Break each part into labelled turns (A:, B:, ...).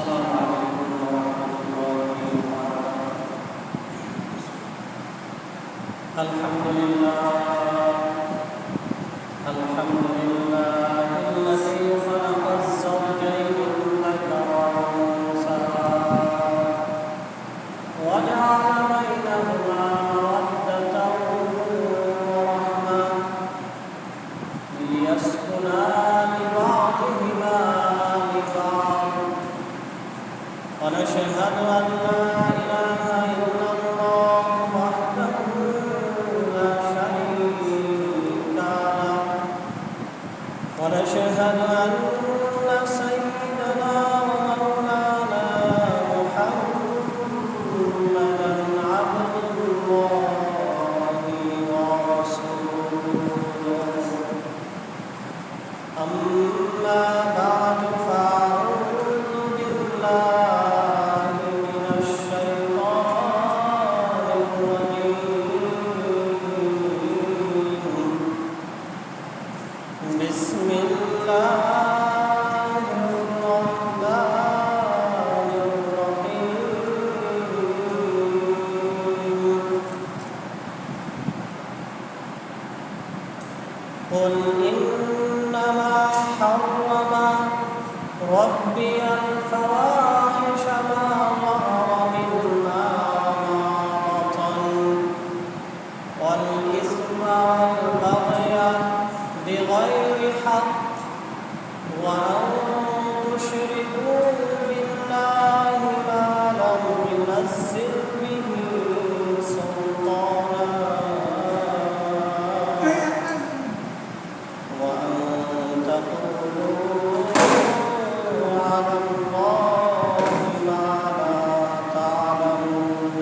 A: السلام عليكم ورحمة الله وبركاته. الحمد لله الذي خلق الزوجين الذكر والأنثى وجعل بينهما مودة ورحمة ليسكنا لبعضهما لبعض ونشهد أن لا إله إلا الله وحده لا شريك له ونشهد أن سيدنا ومولانا محمدا عبد الله ورسوله. أما بعد فأعوذ بالله من الشيطان الرجيم. بسم الله الرحمن الرحيم. قل إنما حرم ربي الفواحش ما ظهر منها وما بطن والإثم والبغي بغير حق وأن تشركوا بالله ما لم ينزل به سلطانا وأن تقولوا على الله ما لا تعلمون.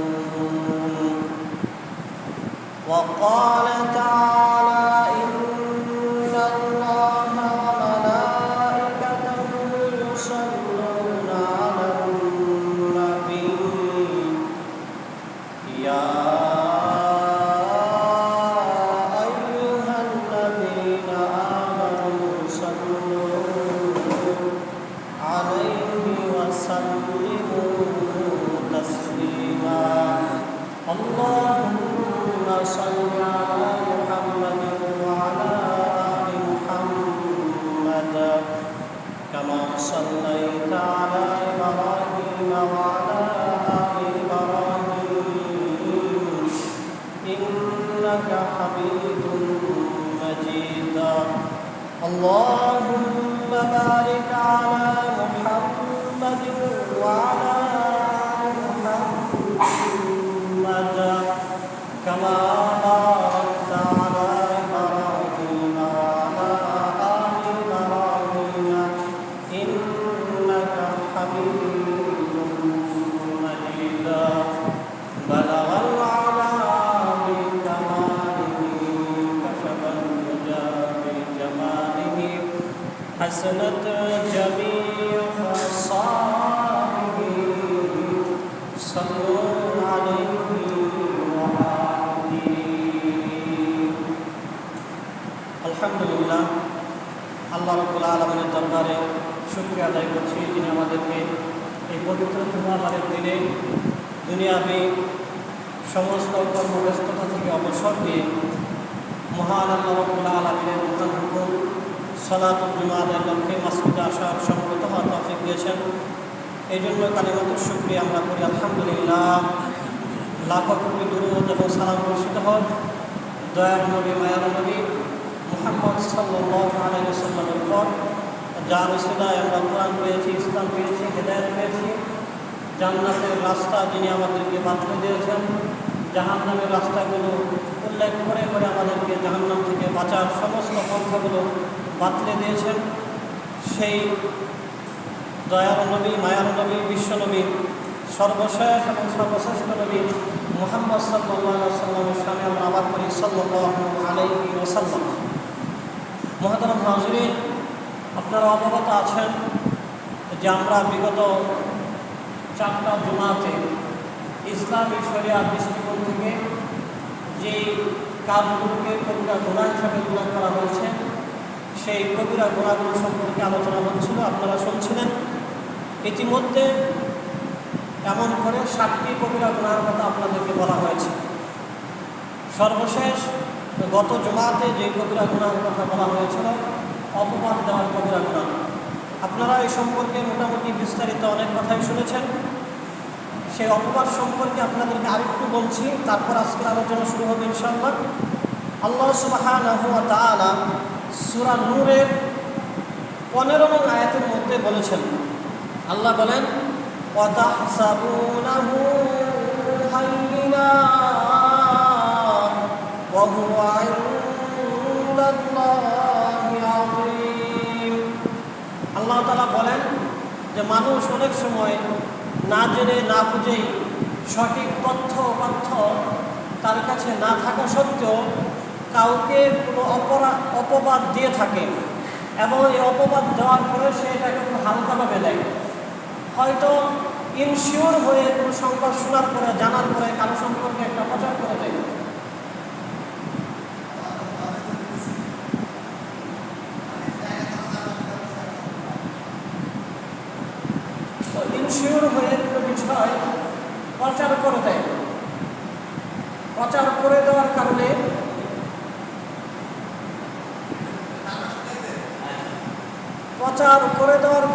A: وقال تعالى إن الله وملائكته يصلون على النبي يا أيها الذين آمنوا صلوا عليه وسلموا تسليما. اللهم صل على محمد وعلى آل محمد كما صليت على إبراهيم وعلى آل إبراهيم إنك حميد مجيد. اللهم بارك على محمد وعلى آل محمد كما باركت على إبراهيم وعلى آل إبراهيم إنك حميد مجيد. بلغ العلا بكماله كشف الهدى بجماله حسنت جميع خصائه صلوا عليه وآله. আলহামদুলিল্লাহ, আল্লাহ রাব্বুল আলামিনের দরবারে শুকরিয়া আদায় করছি যিনি আমাদেরকে এই পবিত্র জুমাবারের দিনে দুনিয়াবী সমস্ত কর্মব্যস্ততা থেকে অবসর দিয়ে মহান আল্লাহ রাব্বুল আলামিনের মহান হুকুম সালাতুল জুমা আদায়ের লক্ষ্যে মসজিদে আসার সমবেত হওয়ার তৌফিক দিয়েছেন। এই জন্য কালিমাতুর শুকরিয়া আমরা করি আলহামদুলিল্লাহ। লাখো কোটি দুরূদ এবং সালাম বর্ষিত হোক দয়ার নবী মায়ার নবী মুহাম্মদ সাল্লাল্লাহু আলাইহি ওয়াসাল্লামের উপর, যার উসিলায় আমরা কোরআন পেয়েছি, ইসলাম পেয়েছি, হেদায়েত পেয়েছি। জান্নাতের রাস্তা যিনি আমাদেরকে বাতলে দিয়েছেন, জাহান্নামের রাস্তাগুলো উল্লেখ করে করে আমাদেরকে জাহান্নাম থেকে বাঁচার সমস্ত পন্থাগুলো বাতলে দিয়েছেন, সেই দয়ার নবী মায়ার নবী বিশ্বনবী সর্বশেষ এবং সর্বশ্রেষ্ঠ নবী মুহাম্মদ সাল্লাল্লাহু আলাইহি ওয়াসাল্লামের সামনে আমরা আবার করি সাল্লাল্লাহু আলাইহি ওয়াসাল্লাম। মুহতারাম হাজিরিন, আপনারা অবগত আছেন যে আমরা বিগত 4টা জুমাতে ইসলামী শরিয়ার দৃষ্টিকোণ থেকে যে কাজগুলোকে কবিরা গুনাহ হিসাবে উল্লেখ করা হয়েছে, সেই কবিরা গুনাহগুলো সম্পর্কে আলোচনা হচ্ছিল, আপনারা শুনছিলেন। ইতিমধ্যে এমন করে 7টি কবিরা গুনাহের কথা আপনাদেরকে বলা হয়েছে। সর্বশেষ গত জুমাতে যে কবিরা গুনাহের কথা বলা হয়েছিল, অপবাদ দেওয়ার কবিরা গুনাহ। আপনারা এই সম্পর্কে মোটামুটি বিস্তারিত অনেক কথাই শুনেছেন। সেই অপবাদ সম্পর্কে আপনাদেরকে আরেকটু বলছি, তারপর আজকের আলোচনা শুরু হবে ইনশাআল্লাহ। আল্লাহ সুবহানাহু ওয়া তাআলা সূরা নূরের 15 নং আয়াতের মধ্যে বলেছেন, আল্লাহ বলেন, ওয়া তাহসাবুনাহু হাইয়িনা ওয়া হুয়া ইনদাল্লাহি আযীম। আল্লাহ তাআলা বলেন যে মানুষ অনেক সময় না জেনে না বুঝেই সঠিক তথ্য তার কাছে না থাকা সত্ত্বেও কাউকে কোনো অপবাদ দিয়ে থাকে, এবং এই অপবাদ দেওয়ার পরে সে এটাকে খুব হালকাভাবে দেয়। হয়তো ইনশিওর হয়ে কোনো সংবাদ শোনার পরে, জানার পরে কারো সম্পর্কে একটা প্রচার করে দেয়। ইনশিওর হয়ে কোনো বিষয় প্রচার করে দেয়। প্রচার করে দেওয়ার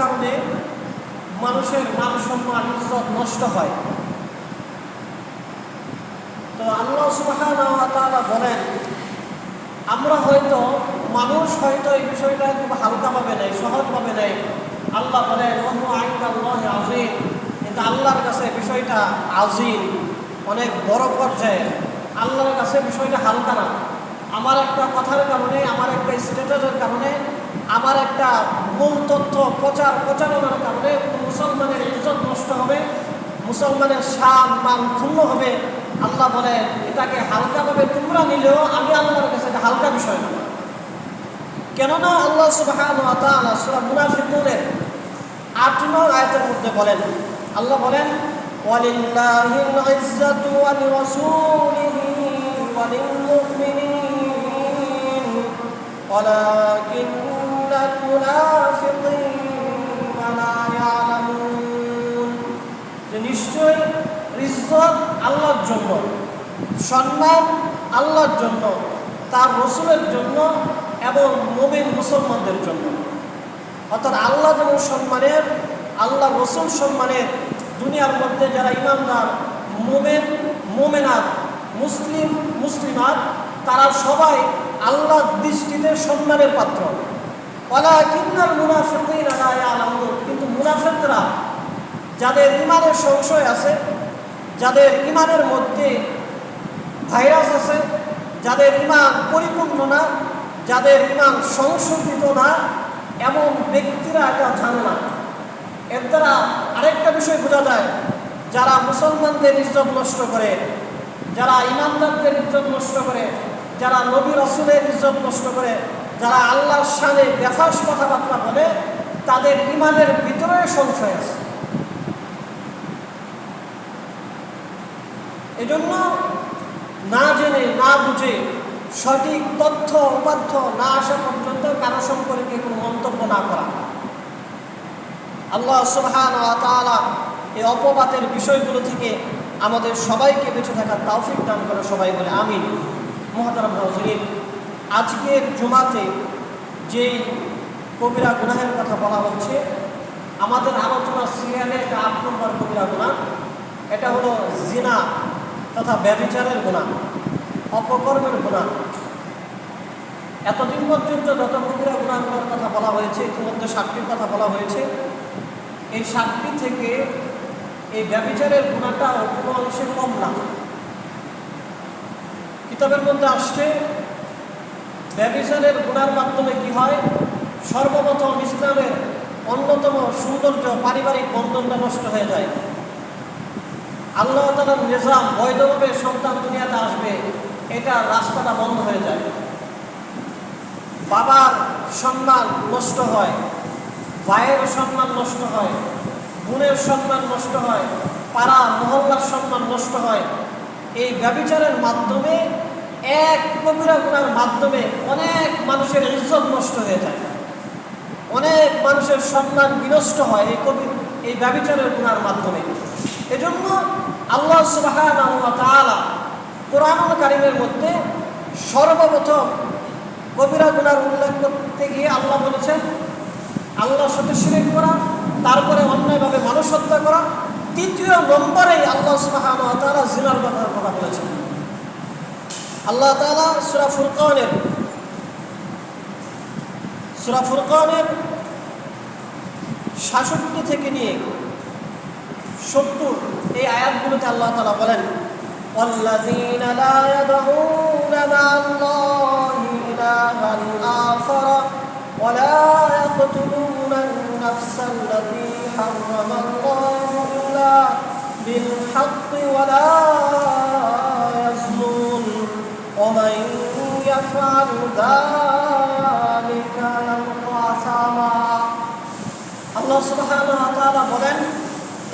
A: কারণে মানুষের মান সম্মান ইজ্জত নষ্ট হয়। তো আল্লাহ সুবহানাহু ওয়া তাআলা বলেন, মানুষ হয়তো এই বিষয়টা খুব হালকাভাবে নেয়, সহজভাবে নেয়। আল্লাহ বলেন, ওয়া হুয়া ইনদাল্লাহি আযীম, কিন্তু আল্লাহর কাছে বিষয়টা আযীম, অনেক বড় পর্যায়ে। আল্লাহর কাছে বিষয়টা হালকা না। আমার একটা কথার কারণে, আমার একটা স্ট্যাটাসের কারণে, আমার একটা মূল তথ্য প্রচারণার কারণে মুসলমানের ইজ্জত নষ্ট হবে, মুসলমানের শান মান ক্ষুণ্ণ হবে। আল্লাহ বলে, এটাকে হালকাভাবে তোমরা নিলেও আমি আল্লাহর কাছে এটা হালকা বিষয় না। কেননা আল্লাহ সুবহানাহু ওয়া তাআলা সূরা মুনাফিকুনের 8 নং আয়াতের মধ্যে বলেন, আল্লাহ বলেন, ওয়ালিল্লাহিল ইজ্জাতু ওয়া লিরাসূলিহি ওয়া লিল মুমিনিন ওয়ালাকিন্নাল মুনাফিকিনা লা ইয়ালামুন। যে নিশ্চয় ইজ্জত আল্লাহর জন্য, সম্মান আল্লাহর জন্য, তার রাসূলের জন্য এবং মুমিন মুসলমানদের জন্য। অর্থাৎ আল্লাহ যেমন সম্মানের, আল্লাহ রাসূল সম্মানের, দুনিয়ার মধ্যে যারা ইমানদার, মুমিন মুমিনাত, মুসলিম মুসলিমাত, তারা সবাই আল্লাহর দৃষ্টিতে সম্মানের পাত্র। ওয়ালাকিন্নাল মুনাফিকিনা লা ইয়ালামুন, কিন্তু মুনাফিকরা, যাদের ইমানের সংশয় আছে, যাদের ইমানের মধ্যে ভাইরাস আছে, যাদের ইমান পরিপূর্ণ না, যাদের ইমান সংশোধিত না, এমন ব্যক্তিরা এটা জানে না। এর দ্বারা আরেকটা বিষয় বোঝা যায়, যারা মুসলমানদের ইজ্জত নষ্ট করে, যারা ইমানদারদের ইজ্জত নষ্ট করে, যারা নবী রাসূলের ইজ্জত নষ্ট করে, যারা আল্লাহর শানে বেফাস কথাবার্তা বলে, তাদের ইমানের ভিতরে সংশয় আছে। এজন্য না জেনে না বুঝে সঠিক তথ্য উপাত্য না আসা পর্যন্ত কারো সম্পর্কে কোনো মন্তব্য না করা। আল্লাহ সুবহানাহু ওয়া তাআলা এই অপবাদের বিষয়গুলো থেকে আমাদের সবাইকে বেঁচে থাকার তৌফিক দান করে, সবাই বলে আমিন। মুহতারাম হাজিরিন, আজকের জুমাতে যেই কবিরা গুনাহের কথা বলা হচ্ছে, আমাদের আলোচনা সিরিয়ালে একটা 8 নম্বর কবিরা গুনাহ। এটা হলো জিনা তথা ব্যভিচারের গুনাহ, অপকর্মের গুনাহ। এতদিন পর্যন্ত যত কবিরা গুনাহের কথা বলা হয়েছে, ইতিমধ্যে 7টির কথা বলা হয়েছে। এই 7টি থেকে এই ব্যভিচারের গুনাহটা কোনো অংশে কম না। কিতাবের মধ্যে আসছে, ব্যভিচারের গুনার মাধ্যমে কি হয়, সর্বপ্রথম ইসলামের অন্যতম সৌন্দর্য পারিবারিক বন্ধনটা নষ্ট হয়ে যায়। আল্লাহ তাআলার নিজাম, বৈধভাবে সন্তান দুনিয়াতে আসবে, এটা রাস্তাটা বন্ধ হয়ে যায়। বাবার সম্মান নষ্ট হয়, ভাইয়ের সম্মান নষ্ট হয়, বোনের সম্মান নষ্ট হয়, পাড়া মহল্লার সম্মান নষ্ট হয়। এই ব্যভিচারের মাধ্যমে, এক কবিরা গুনার মাধ্যমে অনেক মানুষের ইজ্জত নষ্ট হয়ে যায়, অনেক মানুষের সম্মান বিনষ্ট হয় এই ব্যভিচারের গুনার মাধ্যমে। এজন্য আল্লাহ সুবহানাহু ওয়া তাআলা কোরআনুল কারীমের মধ্যে সর্বপ্রথম কবিরা গুনার উল্লেখ করতে গিয়ে আল্লাহ বলেছেন আল্লাহর সাথে শিরক করা, তারপরে অন্যায়ভাবে মানুষ হত্যা করা, তৃতীয় নম্বরে আল্লাহ সুবহানাহু ওয়া তাআলা জিনার কথা বলেছেন। আল্লাহ তাআলা সূরা ফুরকানের ৬৭ থেকে নিয়ে ৭০ এই আয়াতগুলোতে আল্লাহ তাআলা বলেন ওয়াল্লাযীনা লা ইয়াদউনা মা'আল্লাহি ইলাহান আখারা ওয়া লা ইয়াকতুলুনা আন-নাফসা আল্লাতী হারামাল্লাহু ইল্লা বিল হাক্কি ওয়া লা ইয়াজনুন ওয়া মান ইয়াফআল যালিকা ইয়ালকা আসামা। আল্লাহ সুবহানাহু ওয়া তাআলা বলেন,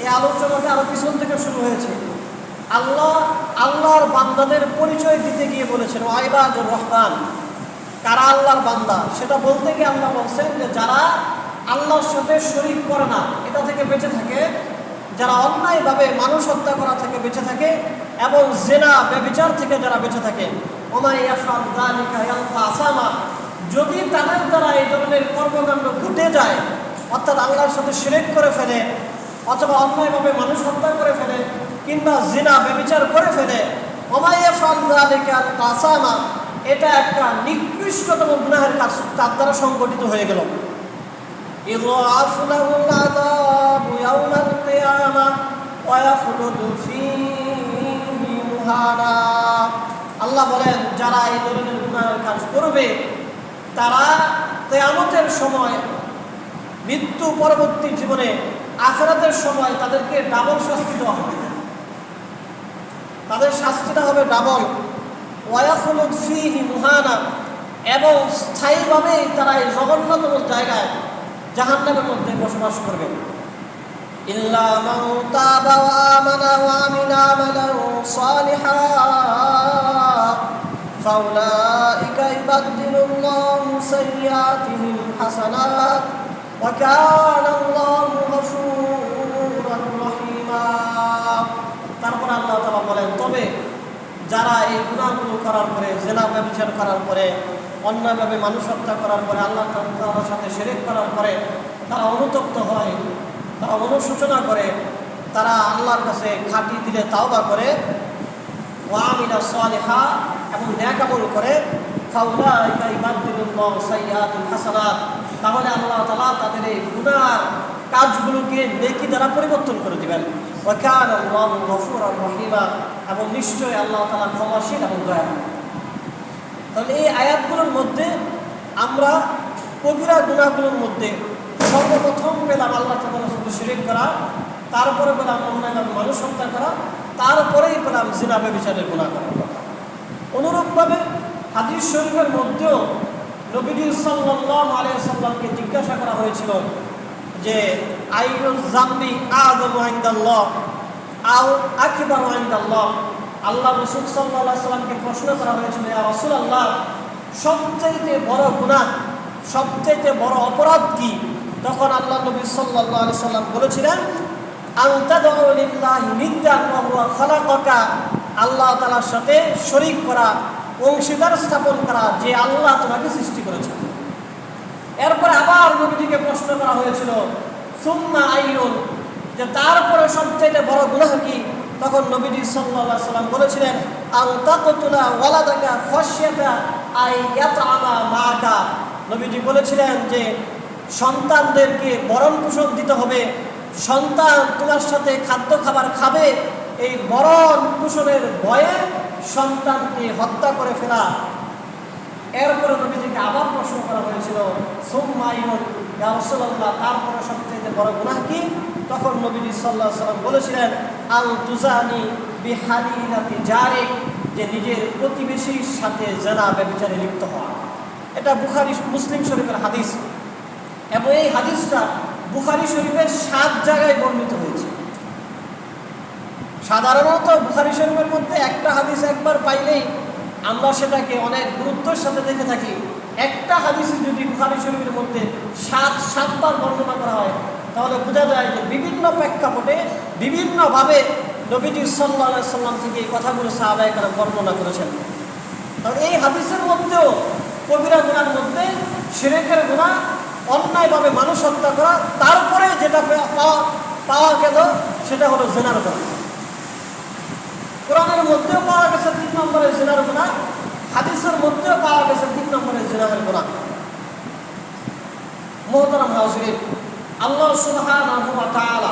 A: এই আলোচনাটা আরো পিছন থেকে শুরু হয়েছে। আল্লাহর বান্দাদের পরিচয় দিতে গিয়ে বলেছেন ওয়াইবাদুর রহমান, কারা আল্লাহর বান্দা সেটা বলতে গিয়ে আল্লাহ বলছেন যে যারা আল্লাহর সাথে শরীক করে না, এটা থেকে বেঁচে থাকে, যারা অন্যায়ভাবে মানুষ হত্যা করা থেকে বেঁচে থাকে এবং জিনা ব্যভিচার থেকে যারা বেঁচে থাকে, ওমা ইয়াফআল যালিকা ইয়ালকা আসামা, যদি তাদের দ্বারা এই ধরনের কর্মকাণ্ড ঘটে যায়, অর্থাৎ আল্লাহর সাথে শিরক করে ফেলে অথবা অন্যায়ভাবে মানুষ হত্যা করে ফেলে কিংবা জিনা ব্যভিচার করে ফেলে, ওমা ইয়াফআল যালিকা ইয়ালকা আসামা, এটা একটা নিকৃষ্টতম গুনাহের কাজ তার দ্বারা সংগঠিত হয়ে গেল। ইযআফ লাহুল আযাবু ইয়াওমাল কিয়ামাহ ওয়া ইয়াখলুদু ফীহি মুহানা। আল্লাহ বলেন যারা এই ধরনের গুনাহের কাজ করবে তারা কিয়ামতের সময়, মৃত্যু পরবর্তী জীবনে আখিরাতের সময় তাদেরকে ডাবল শাস্তি দেওয়া হবে। তাদের শাস্তিটা হবে ডাবল। ওয়া ইয়াখলুদু ফীহি মুহানা, এবং স্থায়ীভাবে তারা এই জঘন্যতম জায়গায় জাহান্নামের মধ্যে বসবাস করবে। ইল্লা মান তাবা ওয়া আমানা ওয়া আমিলা আমালান সালিহান ফাউলাইকা ইউবাদদিলুল্লাহু সাইয়্যাতিহিম হাসানাত ওয়া কানা আল্লাহু গফুরান রহিমা। তারপর আল্লাহ তাআলা বলেন, তবে যারা এই গুনাহগুলো করার পরে, জিনা ব্যভিচার করার পরে, অন্যায়ভাবে মানুষ হত্যা করার পরে, আল্লাহ তাআলার সাথে শিরক করার পরে তারা অনুতপ্ত হয়, তারা অনুশোচনা করে, তারা আল্লাহর কাছে খাঁটি দিলে তাওবা করে, ওয়া আমিলা সালিহা, এবং নেক আমল করে, ফাউলাইকা ইউবাদদিলুল্লাহু সাইয়্যাতিহিম হাসানাত, তাহলে আল্লাহ তাআলা তাদের এই গুনার কাজগুলোকে নেকি দ্বারা পরিবর্তন করে দিবেন। ওয়া কানা আল্লাহু গফুরান রহিমা, এবং নিশ্চয়ই আল্লাহ তাআলা ক্ষমাশীল এবং দয়ালু। তাহলে এই আয়াতগুলোর মধ্যে আমরা কবিরা গুনাহগুলোর মধ্যে সর্বপ্রথম পেলাম আল্লাহ তাআলার সাথে শিরক করা, তারপরে পেলাম অন্যায়ভাবে মানুষ হত্যা করা, তারপরেই পেলাম জিনা ব্যভিচারের গুনাহ করার কথা। অনুরূপভাবে হাদিস শরীফের মধ্যেও নবীজি সাল্লাল্লাহু আলাইহি ওয়াসাল্লামকে জিজ্ঞাসা করা হয়েছিল যে আইয়ুজ যামবি আযমু ইনদাল্লাহ আও আকবারু ইনদাল্লাহ। আল্লাহ রাসূল সাল্লাল্লাহু আলাইহি ওয়াসাল্লামকে প্রশ্ন করা হয়েছিল, ইয়া রাসূলুল্লাহ, সবচেয়ে বড় গুনাহ, সবচেয়ে বড় অপরাধ কি? তখন আল্লাহ নবী সাল্লাল্লাহু আলাইহি ওয়াসাল্লাম বলেছিলেন, আনতা দাউ লিল্লাহি নিদ্দান ওয়া হুয়া খালাকাকা, আল্লাহ তাআলার সাথে শরীক করা, অংশীদার স্থাপন করা, যে আল্লাহ তোমাকে সৃষ্টি করেছেন। এরপরে আবার নবীজিকে প্রশ্ন করা হয়েছিল, সুম্মা আইয়ুন, যে তারপরে সবচেয়ে বড় গুনাহ কি? তখন নবীজি সাল্লাল্লাহু আলাইহি ওয়াসাল্লাম বলেছিলেন, আন তাকতুলা ওয়ালাদাকা খাশিয়াতা আই ইয়াতআমা মাআকা। নবীজি বলেছিলেন যে সন্তানদেরকে ভরণ পোষণ দিতে হবে, সন্তান তোমার সাথে খাদ্য খাবার খাবে, এই ভরণ পোষণের ভয়ে সন্তানকে হত্যা করে ফেলা। এরপরে নবীজিকে আবার প্রশ্ন করা হয়েছিল, সুম্মা আইয়ুন, ইয়া রাসূলুল্লাহ, তারপরে সবচেয়ে বড় গুনাহ কি? তখন নবীজি সাল্লাল্লাহু আলাইহি ওয়াসাল্লাম বলেছিলেন, আল তুজানি বিহালিলাতি জারিক, যে নিজের প্রতিবেশীর সাথে জিনা ব্যভিচারে লিপ্ত হওয়া। এটা বুখারী মুসলিম শরীফের হাদিস, এবং এই হাদিসটা বুখারী শরীফের 7 জায়গায় বর্ণিত হয়েছে। সাধারণত বুখারী শরীফের মধ্যে একটা হাদিস একবার পাইলেই আমরা সেটাকে অনেক গুরুত্বের সাথে দেখে থাকি। একটা হাদিসে যদি বুখারী শরীফের মধ্যে 7বার বর্ণনা করা হয়, তাহলে বোঝা যায় যে বিভিন্ন প্রেক্ষাপটে বিভিন্নভাবে নবীজি সাল্লাল্লাহু আলাইহি সাল্লাম থেকে এই কথাগুলো সাহাবায়ে কেরাম বর্ণনা করেছেন। কারণ এই হাদিসের মধ্যেও কবিরা গুনার মধ্যে শিরকের গুনাহ, অন্যায়ভাবে মানুষ হত্যা করা, তারপরে যেটা পাওয়া গেল সেটা হলো জিনার গুনাহ। কোরআনের মধ্যেও পাওয়া গেছে 3 নম্বরের জিনার গুনাহ, হাদিসের মধ্যেও পাওয়া গেছে 3 নম্বরের জিনার গুনাহ। মুহতারাম হাজিরিন, আল্লাহ সুবহানাহু ওয়া তাআলা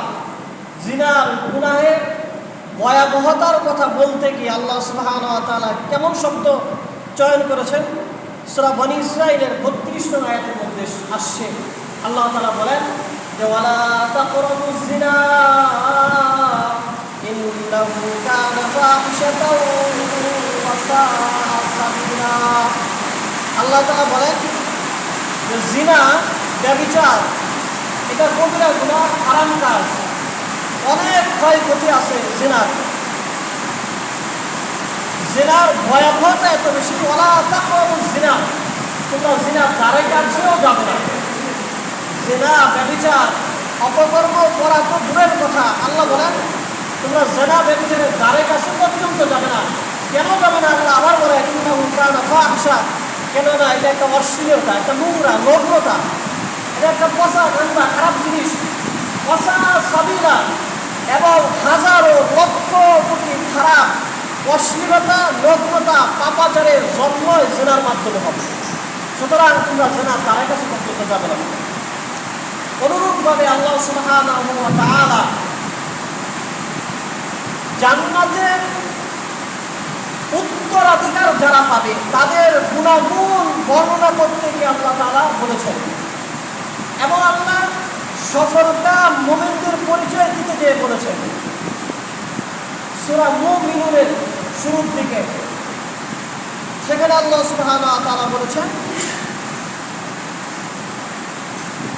A: জিনার গুনাহের ভয়াবহতার কথা বলতে গিয়ে আল্লাহ সুবহানাহু ওয়া তাআলা কেমন শব্দ চয়ন করেছেন সূরা বনী ইসরাঈলের 32 নং আয়াতের মধ্যে আসছে। আল্লাহ তাআলা বলেন যে ওয়ালা তাকরাবুজ জিনা ইন্নাহু কানা ফাহিশাতাও ওয়া সাআ সাবিলা। আল্লাহ তাআলা বলেন যে জিনা, ব্যভিচার, এটা কবিরা গুনাহ, হারাম কাজ, অনেক ক্ষয়ক্ষতি আছে জিনার। জিনার ভয়াবহতা এত বেশি, ওয়ালা তাকরাবুজ জিনা, তোমরা জিনার ধারে কাছেও যাবে না। জিনা, ব্যভিচার, অপকর্ম করা তো দূরের কথা, আল্লাহ বলেন তোমরা জিনা ব্যভিচারের ধারে কাছে পর্যন্ত যাবে না। কেন যাবে না? আল্লাহ আবার বলে ইন্নাহু কানা ফাহিশা, কেননা এটা একটা অশ্লীলতা, একটা নোংরা, নগ্নতা, এটা একটা পচা গন্ধা খারাপ জিনিস। পচা সাবিলা, এবং হাজারো লক্ষ কোটি খারাপ অশ্লীলতা, নগ্নতা, পাপাচারের জন্ম জিনার মাধ্যমে হবে। সুতরাং তোমরা জিনার ধারে কাছে পর্যন্ত যাবে না। অনুরূপভাবে আল্লাহ সুবহানাহু ওয়া তাআলা জান্নাতের উত্তরাধিকার যারা পাবে তাদের গুণাগুণ বর্ণনা করতে গিয়ে আল্লাহ তাআলা বলেছেন, এবং আল্লাহ সফলতা মুমিনদের পরিচয় দিতে যেয়ে বলেছেন সূরা মুমিনুনের শুরুর দিকে। সেখানে আল্লাহ সুবহানাহু ওয়া তাআলা বলেছেন,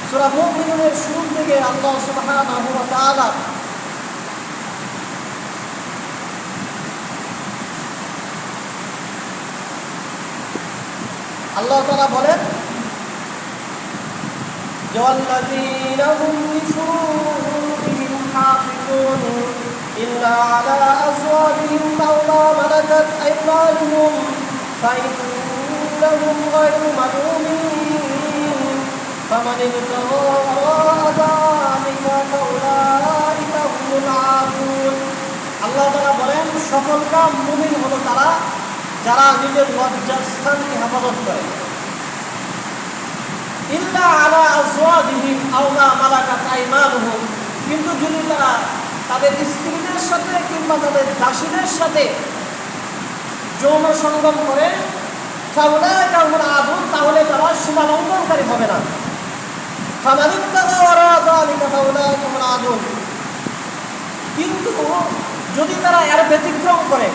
A: সূরা মুমিনুনের শুরুর দিকে আল্লাহ সুবহানাহু ওয়া তাআলা বলেন والذين هم لفروجهم حافظون إلا على أزواجهم أو ما ملكت أيمانهم فإنهم غير ملومين فمن ابتغى وراء ذلك فأولئك هم العادون। আল্লাহ তাআলা বলেন সফলকাম মুমিন হলো তারা যারা নিজের লজ্জাস্থানকে হেফাজত করে। ইল্লা আলা আজওয়াজিহিম আও মা মালাকাত আইমানুহুম, কিন্তু যদি তারা তাদের স্ত্রীদের সাথে কিংবা তাদের দাসীদের সাথে যৌন সঙ্গম করে, ফাউলাইকা হুমুল আদুন, তাহলে তারা সীমা লঙ্ঘনকারী হবে না। ফামান ইবতাগা ওয়ারা যালিকা ফাউলাইকা হুমুল আদুন, কিন্তু যদি তারা এর ব্যতিক্রম করে,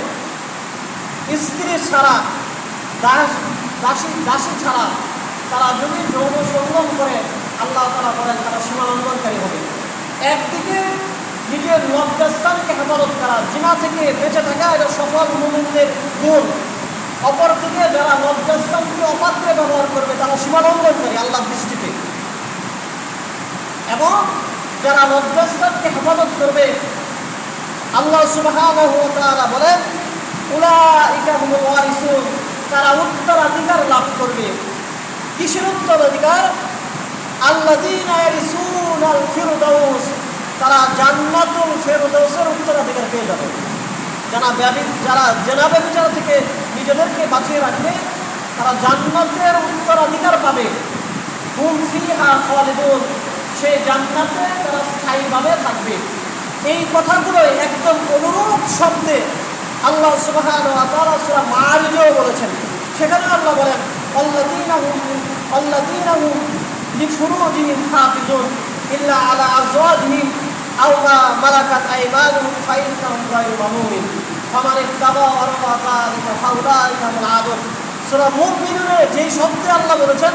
A: স্ত্রী ছাড়া, দাসী ছাড়া তারা যদি যৌন সঙ্গম করে, আল্লাহ তাআলা বলেন তারা সীমা লঙ্ঘনকারী হবে। একদিকে নিজের লজ্জাস্থানকে হেফাজত করা, জিনা থেকে বেঁচে থাকা, এটা সফল মুমিনদের গুণ। অপরদিকে যারা লজ্জাস্থানকে অপাত্রে ব্যবহার করবে তারা সীমা লঙ্ঘনকারী আল্লাহর দৃষ্টিতে। এবং যারা লজ্জাস্থানকে হেফাজত করবে, আল্লাহ সুবহানাহু ওয়া তাআলা বলেন উলাইকা হুমুল ওয়ারিসুন, তারা উত্তরাধিকার লাভ করবে। কিসের উত্তরাধিকার? আল্লাযীনা ইয়ারিসুনাল ফিরদাউস, তারা জান্নাতুল ফিরদাউসের উত্তরাধিকার পেয়ে যাবে। যারা জিনা ব্যভিচার থেকে নিজেদেরকে বাঁচিয়ে রাখবে তারা জান্নাতের উত্তরাধিকার পাবে। হুম ফিহা খালিদুন, সেই জান্নাতে তারা স্থায়ীভাবে থাকবে। এই কথাগুলো একদম অনুরূপ শব্দে আল্লাহ সুবহানাহু ওয়া তাআলা সূরা মাআরিজেও বলেছেন। সেখানে আল্লাহ বলেন আল্লাযীনা হুম লিফুরুজিহিম হাফিজুন ইল্লা আলা আজওয়াজিহিম আও মা মালাকাত আইমানুহুম ফাইন্নাহুম গায়রু মালুমিন ফামান ইত্তাবা ওয়ারা যালিকা ফাউলাইকা হুমুল আদুন। সূরা মুমিনুনে যেই শব্দে আল্লাহ বলেছেন,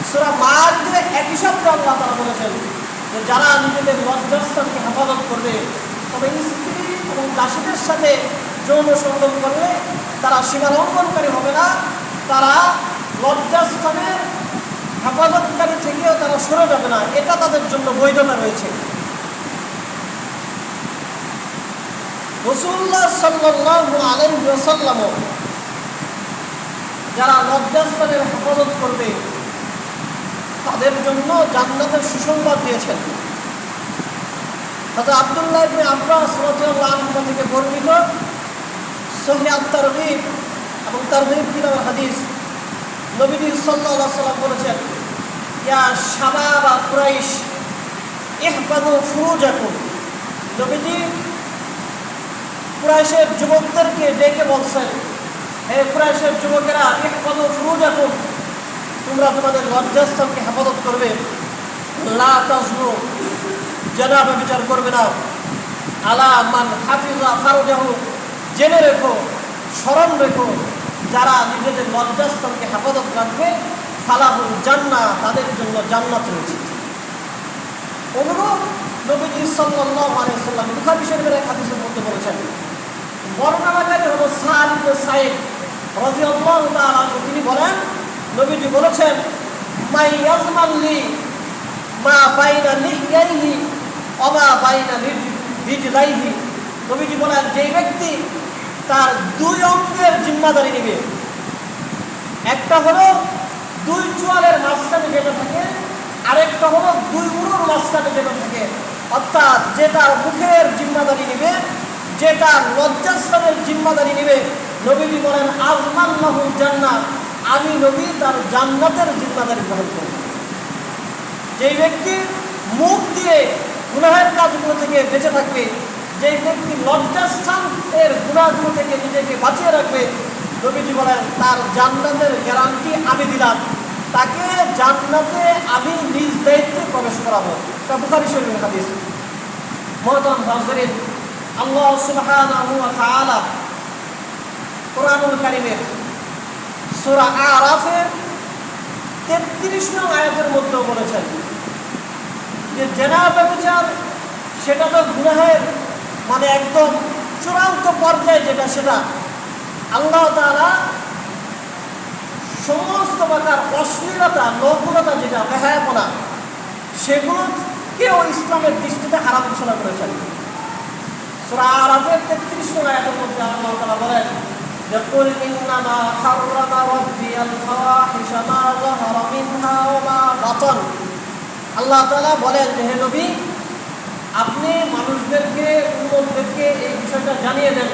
A: সূরা মাআরিজে একই শব্দে আল্লাহ তাআলা বলেছেন যে যারা নিজেদের লজ্জাস্থানকে হেফাজত করবে, তবে স্ত্রী এবং দাসীদের সাথে যৌন সঙ্গম করলে তারা সীমা লঙ্ঘনকারী হবে না, তারা লজ্জাস্থানের হেফাজতকারী থেকেও তারা সরে যাবে না, এটা তাদের জন্য বৈধতা রয়েছে। রাসূলুল্লাহ সাল্লাল্লাহু আলাইহি ওয়াসাল্লাম যারা লজ্জাস্থানের হেফাজত করবে তাদের জন্য জান্নাতের সুসংবাদ দিয়েছেন। হযরত আব্দুল্লাহ ইবনে আব্বাস রাদিয়াল্লাহু আনহু থেকে বর্ণিত সহিহ আত-তারগীব এবং তারগীব কিতাবের হাদিস, নবীজি সাল্লাল্লাহু আলাইহি ওয়াসাল্লাম বলেছেন, ইয়া শাবাবা কুরাইশ ইহফাযু ফুরুজাকুম। নবীজি কুরাইশের যুবকদেরকে ডেকে বলছেন, হে কুরাইশের যুবকেরা, ইহফাযু ফুরুজাকুম, তোমরা তোমাদের লজ্জাস্থানকে হেফাজত করবে। লা তাজনু, জেনা ব্যভিচার করবে না। আলা মান হাফিজা ফারজাহু, জেনে রেখো, স্মরণ রেখো, যারা নিজেদের লজ্জাস্থানকে হেফাজত রাখবে, ফালাহুল জান্নাহ, তাদের জন্য জান্নাত রয়েছে। অনুরূপ নবীজি সাল্লাল্লাহু আলাইহি ওয়াসাল্লাম বুখারী শরীফের এক হাদিসের মধ্যে বলেছেন, বর্ণনাকারী হলো সাদ ইবনে সাঈদ রাদিয়াল্লাহু তাআলা আনহু, তিনি বলেন, নবীজি বলেছেন, মাই ইয়াজমাল্লি মা বাইনা লিহইয়াইহি ওয়া মা বাইনা রিজলাইহি। নবীজি বলেন, যে ব্যক্তি তার দুই অঙ্গের জিম্মাদারি নেবে, একটা হলো দুই চোয়ালের মাঝখানে যেটা থাকে, আরেকটা হলো দুই উরুর মাঝখানে যেটা থাকে, অর্থাৎ যেটা মুখের জিম্মাদারি নেবে, যেটা লজ্জাস্থানের জিম্মাদারি নেবে, নবীজি বলেন, আযমাল্লাহুল জান্নাহ, আমি নবী তার জান্নাতের জিম্মাদারি গ্রহণ করব। যেই ব্যক্তি মুখ দিয়ে গুনাহের কাজগুলো থেকে বেঁচে থাকবে, যেই ব্যক্তি লজ্জাস্থানের গুনাহগুলো থেকে নিজেকে বাঁচিয়ে রাখবে, নবীজি বলেন, তার জান্নাতের গ্যারান্টি আমি দিলাম, তাকে জান্নাতে আমি নিজ দায়িত্বে প্রবেশ করাবো। তা বুখারী শরীফের হাদিস। মুহতারাম হাজিরিন, আল্লাহ সুবহানাহু ওয়া তাআলা কোরআনুল কারীমের সূরা আরাফের 33 নং আয়াতের মধ্যে বলেছেন যে জেনা ব্যভিচার সেটা তো গুনাহের মানে একদম চূড়ান্ত পর্যায়ে, যেটা সেটা আল্লাহ তাআলা সমস্ত প্রকার অশ্লীলতা, নগ্নতা, যেটা বেহায়াপনা, সেগুলোকেও ইসলামের দৃষ্টিতে হারাম ঘোষণা করেছেন। সূরা আরাফের 33 নং আয়াতের মধ্যে আল্লাহ তাআলা বলেন, يقول إنما حرم ربي الفواحش ما ظهر منها وما بطن। আল্লাহ তাআলা বলেন যে, হে নবী, আপনি মানুষদেরকে, উম্মতদেরকে এই বিষয়টা জানিয়ে দেন,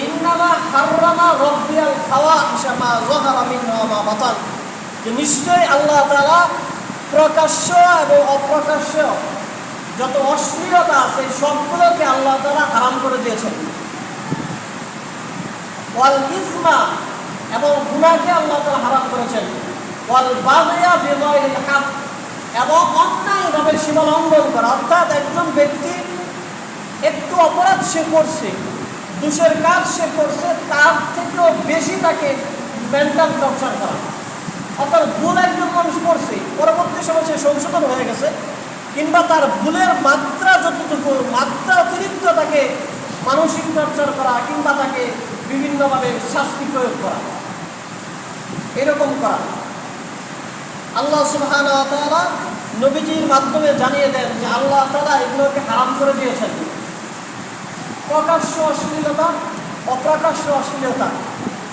A: ইন্নামা হাররামা রাব্বিয়াল ফাওয়াহিশা মা যাহারা মিনহা ওয়া মা বাতান, যে নিশ্চয়ই আল্লাহ তাআলা প্রকাশ্য এবং অপ্রকাশ্য যত অশ্লীলতা আছে সবগুলোকে আল্লাহ তাআলা হারাম করে দিয়েছেন। ওয়াল ইসমা, এবং গুনাহকে আল্লাহ তাআলা হারাম করেছেন। ওয়াল বাগয়া বিগাইরিল হক, এবং অন্যায়ভাবে সীমা লঙ্ঘন করা, অর্থাৎ একজন ব্যক্তি একটু অপরাধ সে করছে, দোষের কাজ সে করছে, তার থেকেও বেশি তাকে মেন্টাল টর্চার করা। অর্থাৎ ভুল একজন মানুষ করছে, পরবর্তী সময় সে সংশোধন হয়ে গেছে, কিংবা তার ভুলের মাত্রা যতটুকু, মাত্রা অতিরিক্ত তাকে মানসিক টর্চার করা, কিংবা তাকে বিভিন্নভাবে শাস্তি প্রয়োগ করা, এরকম করা। আল্লাহ সুবহানাহু ওয়া তাআলা নবীজির মাধ্যমে জানিয়ে দেন যে আল্লাহ তাআলা এগুলোকে হারাম করে দিয়েছেন। প্রকাশ্য অশ্লীলতা, অপ্রকাশ্য অশ্লীলতা,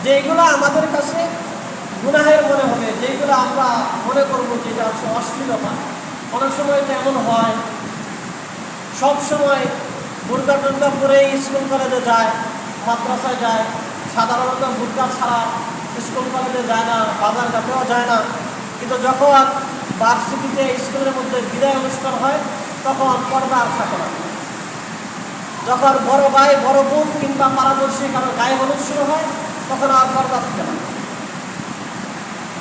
A: যেগুলো আমাদের কাছে গুনাহের মনে হবে, যেগুলো আমরা মনে করবো যে এটা হচ্ছে অশ্লীলতা। অনেক সময় তো এমন হয়, সব সময় বুরকা টুরকা পরে স্কুল কলেজে যায়, মাদ্রাসায় যায়, সাধারণত বুরকা ছাড়া স্কুল কলেজে যায় না, বাজার ঘাটেও যায় না। কিন্তু যখন ভার্সিটিতে স্কুলের মধ্যে বিদায় অনুষ্ঠান হয়, তখন পর্দা আর থাকে না। যখন বড় ভাই, বড় বোন কিংবা পাড়াপড়শি কারো গায়ে হলুদ শুরু হয়, তখন আর পর্দা থাকে না,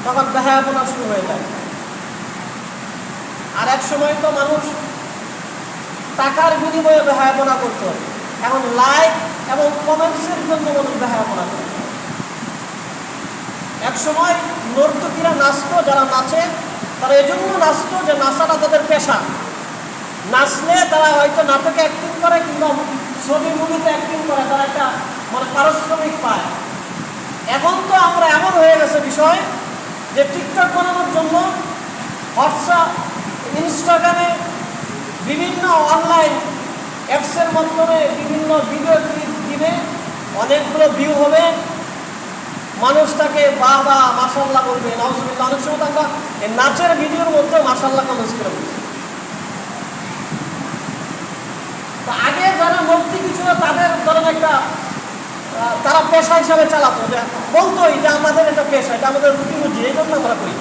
A: তখন বেহায়াপনা শুরু হয়ে যায়। আর এক সময় তো মানুষ টাকার বিনিময়ে বেহায়াপনা করতো, এখন লাইক এবং কমেন্টসের জন্য মানুষ বেহায়াপনা করে। এক সময় নর্তকীরা নাচতো, যারা নাচে তারা এই জন্য নাচতো যে নাচাটা তাদের পেশা। নাচলে তারা হয়তো নাটকে অ্যাক্টিং করে কিংবা ছবি মুভিতে অ্যাক্টিং করে, তারা একটা মানে পারিশ্রমিক পায়। এখন তো আমরা এমন হয়ে গেছে বিষয় যে টিকটক বানানোর জন্য হোয়াটসঅ্যাপ, ইনস্টাগ্রামে, বিভিন্ন অনলাইন অ্যাপস লাইকসের মাধ্যমে বিভিন্ন ভিডিও ক্লিপ দিবে, অনেকগুলো ভিউ হবে, মানুষ তাকে বাবা মাশাআল্লাহ বলবে, নাউজুবিল্লাহ। অনেক সময় আমরা এই নাচের ভিডিওর মধ্যে মাশাআল্লাহ কমেন্ট করে বলছি। তো আগে যারা মৌখিক ছিল তাদের ধরেন একটা তারা পেশা হিসাবে চালাতো, যে বলতোই যে আমাদের এটা পেশা, এটা আমাদের রুটি রুজি, এই জন্য আমরা করি।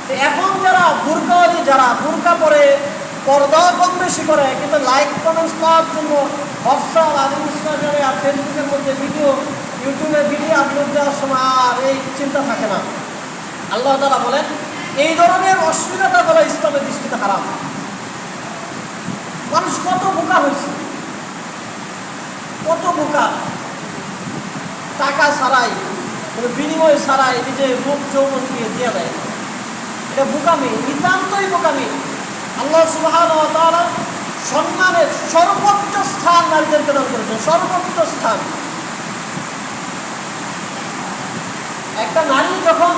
A: তো এখন যারা বুরকাওয়ালি, যারা বুরকা পরে, পর্দাও কম বেশি করে, কিন্তু লাইক কমেন্টস পাওয়ার জন্য হোয়াটসঅ্যাপ আর ইনস্টাগ্রামে আর ফেসবুকের মধ্যে ভিডিও, ইউটিউবে ভিডিও আপলোড দেওয়ার সময় আর এই চিন্তা থাকে না। আল্লাহ তাআলা বলেন এই ধরনের অশ্লীলতা বলা ইসলামের দৃষ্টিতে হারাম। মানুষ কত বোকা হয়েছে, কত বোকা, টাকা ছাড়াই, বিনিময় ছাড়াই নিজের রূপ যৌবন দিয়ে দেয়। এটা বোকামি, নিতান্তই বোকামি। আল্লাহ সুবহানাহু ওয়া তাআলা সম্মানের সর্বোচ্চ স্থান নারীদেরকে দান করেছেন, সর্বোচ্চ স্থান। একটা নারী যখন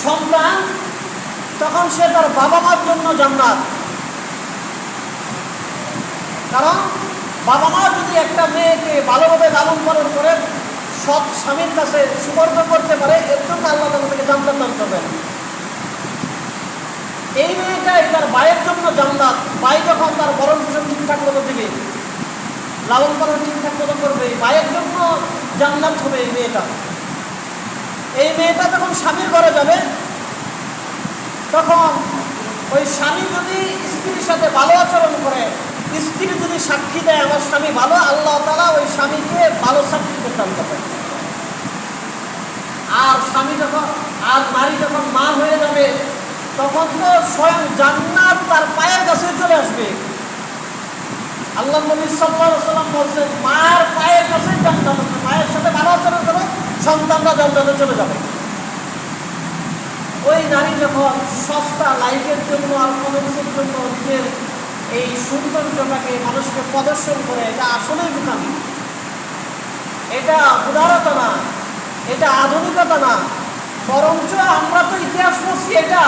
A: সন্তান, তখন সে তার বাবা মার জন্য জান্নাত। কারণ বাবা মা যদি একটা মেয়েকে ভালোভাবে লালন পালন করে সৎ স্বামীর কাছে সুপর্দ করতে পারে, এর জন্য আল্লাহ তাআলা তাকে জান্নাত দান করবেন। এই মেয়েটাই তার ভাইয়ের জন্য জান্নাত। ভাই যখন তার ভরণ পোষণ ঠিকঠাক মতো দিবে, লালন পালন ঠিকঠাক মতো করবে, ভাইয়ের জন্য জান্নাত হবে এই মেয়েটা। এই মেয়েটা যখন স্বামীর ঘরে যাবে, তখন ওই স্বামী যদি স্ত্রীর সাথে ভালো আচরণ করে, স্ত্রী যদি সাক্ষী দেয় আমার স্বামী ভালো, আল্লাহ তাআলা ওই স্বামীকে ভালো সাক্ষী প্রদান করবেন। আর স্বামী যখন, আর নারী যখন মা হয়ে যাবে, তখন তো স্বয়ং জান্নাত তার পায়ের কাছে চলে আসবে। আল্লাহ নবী সাল্লাল্লাহু আলাইহি ওয়াসাল্লাম বলেন মায়ের পায়ের কাছে জান্নাত, মায়ের সাথে ভালো আচরণ করো, সন্তানরা জান্নাতে চলে যাবে। ওই নারী যখন সস্তা লাইকের জন্য আর কমেন্টসের জন্য নিজের এই সৌন্দর্যটাকে মানুষকে প্রদর্শন করে, এটা আসলেই বোকামি, এটা উদারতা না, এটা আধুনিকতা না। বরঞ্চ আমরা তো ইতিহাস পড়ছি এটা,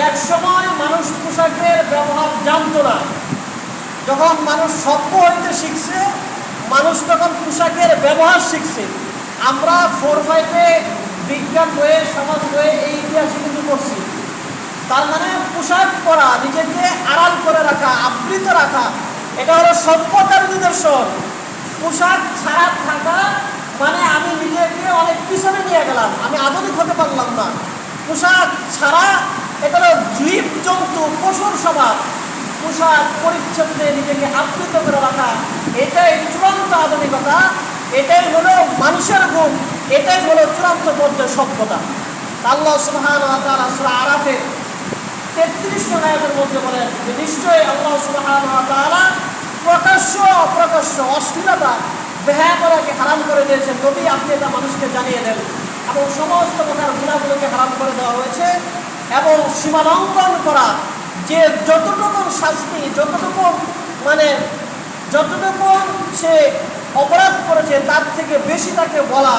A: এক সময় মানুষ পোশাকের ব্যবহার জানতো না। যখন মানুষ সভ্য হইতে শিখছে, মানুষ তখন পোশাকের ব্যবহার শিখছে। আমরা 4-5-এ বিজ্ঞান বইয়ে, সমাজ বইয়ে এই ইতিহাস কিন্তু পড়ছি। তার মানে পোশাক পরা, নিজেকে আড়াল করে রাখা, আবৃত রাখা, এটা হলো সভ্যতার নিদর্শন। পোশাক ছাড়া থাকা মানে আমি নিজেকে অনেক পিছনে নিয়ে গেলাম, আমি আধুনিক হতে পারলাম না। পোশাক ছাড়া এটা হলো জীব জন্তু পশুর স্বভাব। পোশাক পরিচ্ছদে নিজেকে আবৃত করে রাখা, এটাই চূড়ান্ত আধুনিকতা, এটাই হলো মানুষের গুণ, এটাই হলো চূড়ান্ত পর্যায়ে সভ্যতা। আল্লাহ সুবহানাহু ওয়া তাআলা সূরা আরাফে 33 আয়াতের মধ্যে বলেন যে নিশ্চয়ই আল্লাহ সুবহানাহু ওয়া তাআলা প্রকাশ্য অপ্রকাশ্য অশ্লীলতা, বেহায়াপনাকে হারাম করে দিয়েছেন। নবী আপনি এটা মানুষকে জানিয়ে দেন, এবং সমস্ত প্রকার গুনাহগুলোকে হারাম করে দেওয়া হয়েছে। এবং সীমালঙ্ঘন করা, যে যতটুকু শাস্তি, যতটুকু মানে যতটুকু সে অপরাধ করেছে তার থেকে বেশি তাকে বলা,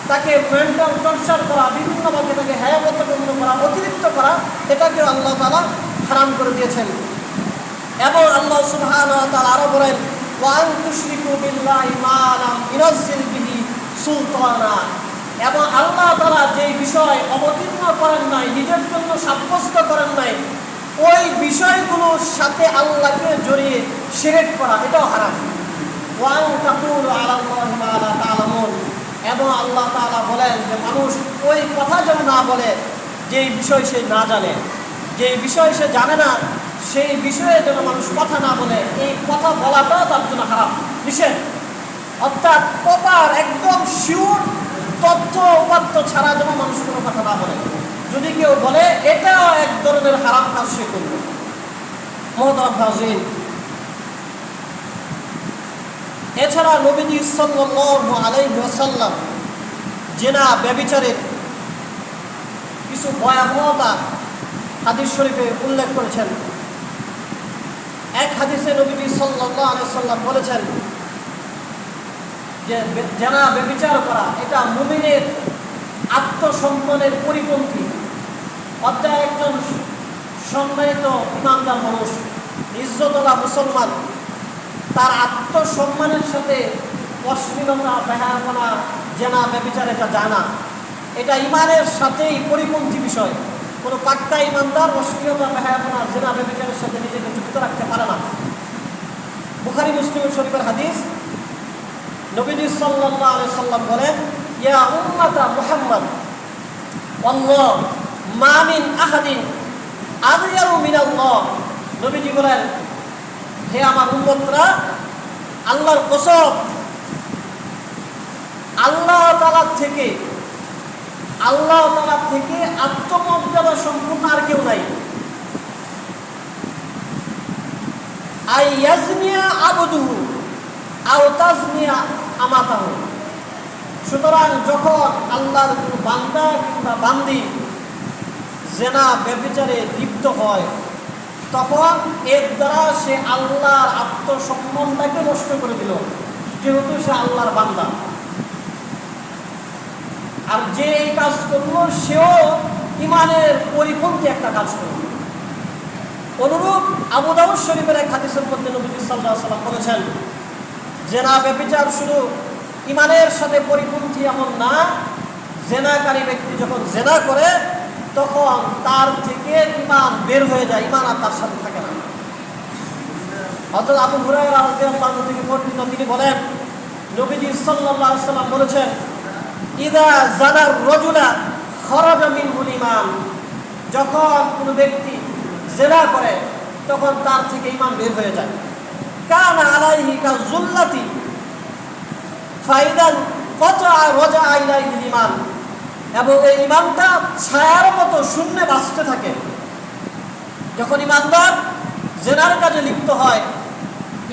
A: তাকে মেন্টাল টর্চার করা, বিভিন্নভাবে তাকে হেয়প্রতিপন্ন করা, অতিরিক্ত করা, এটাকে আল্লাহ তাআলা হারাম করে দিয়েছেন। এবং আল্লাহ সুবহানাহু ওয়া তাআলা আরো বলেন ওয়া আন তুশরিকু বিল্লাহি মা লাম ইউনাজ্জিল বিহি সুলতানা। এবং আল্লাহ তাআলা যে বিষয় অবতীর্ণ করেন নাই, নিজের জন্য সাব্যস্ত করেন নাই, ওই বিষয়গুলোর সাথে আল্লাহকে জড়িয়ে শিরক করা, এটাও হারাম। ওয়া আন তাকুলু আলাল্লাহি মা লা তা'লামুন। এবং আল্লাহ তাআলা বলেন যে মানুষ ওই কথা যেন না বলে যেই বিষয় সে না জানে, যেই বিষয় সে জানে না, সেই বিষয়ে যেন মানুষ কথা না বলে। এই কথা বলাটাও তার জন্য হারাম, নিষেধ। অর্থাৎ প্রপার একদম শিওর তথ্য উপাত্ত ছাড়া যেন মানুষ কোনো কথা না বলে। যদি কেউ বলে, এটাও এক ধরনের হারাম কাজ সে করবে। মুহতারাম হাজিরিন, এছাড়া নবীজি সাল্লাল্লাহু আলাইহি ওয়াসাল্লাম জিনা ব্যভিচারের কিছু ভয়াবহতা হাদিস শরীফে উল্লেখ করেছেন। এক হাদিসে নবীজি সাল্লাল্লাহু আলাইহি ওয়াসাল্লাম বলেছেন যে জিনা ব্যভিচার করা এটা মুমিনের আত্মসম্মানের পরিপন্থী। অর্থাৎ একজন সম্মানিত ইমানদার মানুষ, ইজ্জতওয়ালা মুসলমান, তার আত্মসম্মানের সাথে অশ্লীলতা, বেহায়াপনা, জেনা, ব্যভিচার এটা যায় না। এটা ইমানের সাথেই পরিপন্থী বিষয়। কোনো পাক্কা ইমানদার অশ্লীলতা, বেহায়াপনা, জেনা, ব্যভিচারের সাথে নিজেকে যুক্ত রাখতে পারে না। বুখারী মুসলিম শরীফের হাদিস, নবীজি সাল্লাল্লাহু আলাইহি সাল্লাম বলেন, ইয়া উম্মাতা মুহাম্মদ আল্লাহ মা মিন আহাদিন আযয়ারু মিনাল্লাহ। নবীজি বলেন, হে আমার উম্মতরা, আল্লাহর কসম, আল্লাহ তাআলা থেকে আত্মমর্যাদা সম্পূর্ণ আর কেউ নাই। আই ইয়াজনিয়া আবদুহু আও তাজনিয়া আমাতাহু। সুতরাং যখন আল্লাহর কোনো বান্দা কিংবা বান্দি জেনা, ব্যভিচারে লিপ্ত হয়, তখন এর দ্বারা সে আল্লাহর আত্মসম্মানটাকে নষ্ট করে দিল, যেহেতু সে আল্লাহর বান্দা। আর যে এই কাজ করলো সেও ইমানের পরিপন্থী একটা কাজ করল। অনুরূপ আবু দাউদ শরীফের এক হাদিসের মধ্যে নবী সাল্লাল্লাহু আলাইহি ওয়াসাল্লাম বলেছেন, জেনা, ব্যভিচার শুধু ইমানের সাথে পরিপন্থী এমন না, জেনাকারী ব্যক্তি যখন জেনা করে তখন তার থেকে ইমান বের হয়ে যায়, ইমান আর তার সাথে থাকে না। হযরত আবু হুরায়রা রাদিয়াল্লাহু আনহু থেকে বর্ণিত, তিনি বলেন, নবীজি সাল্লাল্লাহু আলাইহি ওয়াসাল্লাম বলেছেন, ইযা জানার রাজুলা খারাজা মিনহুল ঈমান। যখন কোনো ব্যক্তি জেনা করে তখন তার থেকে ঈমান বের হয়ে যায়। কানা আলাইহি কাযুল্লাতি ফাইদান কতআ রাজা ইলাইহিল ঈমান। এবং এই ঈমানটা ছায়ার মতো শূন্যে ভাসতে থাকে। যখন ঈমানদার জেনার কাজে লিপ্ত হয়,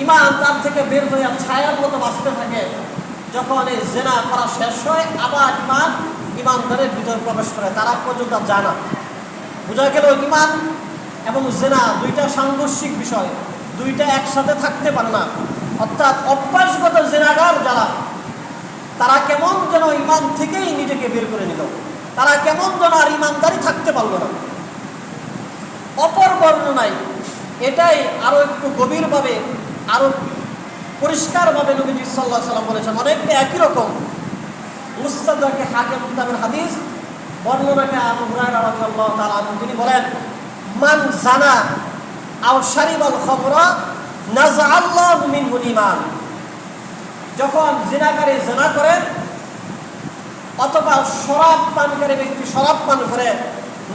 A: ঈমান তার থেকে বের হয়ে ছায়ার মতো ভাসতে থাকে। যখন এই জেনা করা শেষ হয়, আবার ঈমানদারের ভিতরে প্রবেশ করে, তারা পর্যন্ত যায় না। বোঝা গেল ঈমান এবং জেনা দুইটা সাংঘর্ষিক বিষয়, দুইটা একসাথে থাকতে পারে না। অর্থাৎ অভ্যাসগত জেনাগার যারা, তারা কেমন যেন ঈমান থেকেই নিজেকে বের করে নিল, তারা কেমন যেন আর ঈমানদারি থাকতে পারল না। অপর বর্ণনায় এটাই আরো একটু গভীরভাবে, আরো পরিষ্কারভাবে নবীজি সাল্লাল্লাহু আলাইহি ওয়াসাল্লাম বলেছেন, অনেকটা একই রকম। মুস্তাদরাকে হাকিম কিতাবের হাদিস, বর্ণনাকে আবু হুরায়রা রাদিয়াল্লাহু তাআলা আনহু তিনি বলেন, মান জানা আও শারিবাল খামরা নাযাআল্লাহু মিনহুল ঈমান। যখন জিনাকারী জিনা করে অথবা শরাব পানকারী ব্যক্তি শরাব পান করে,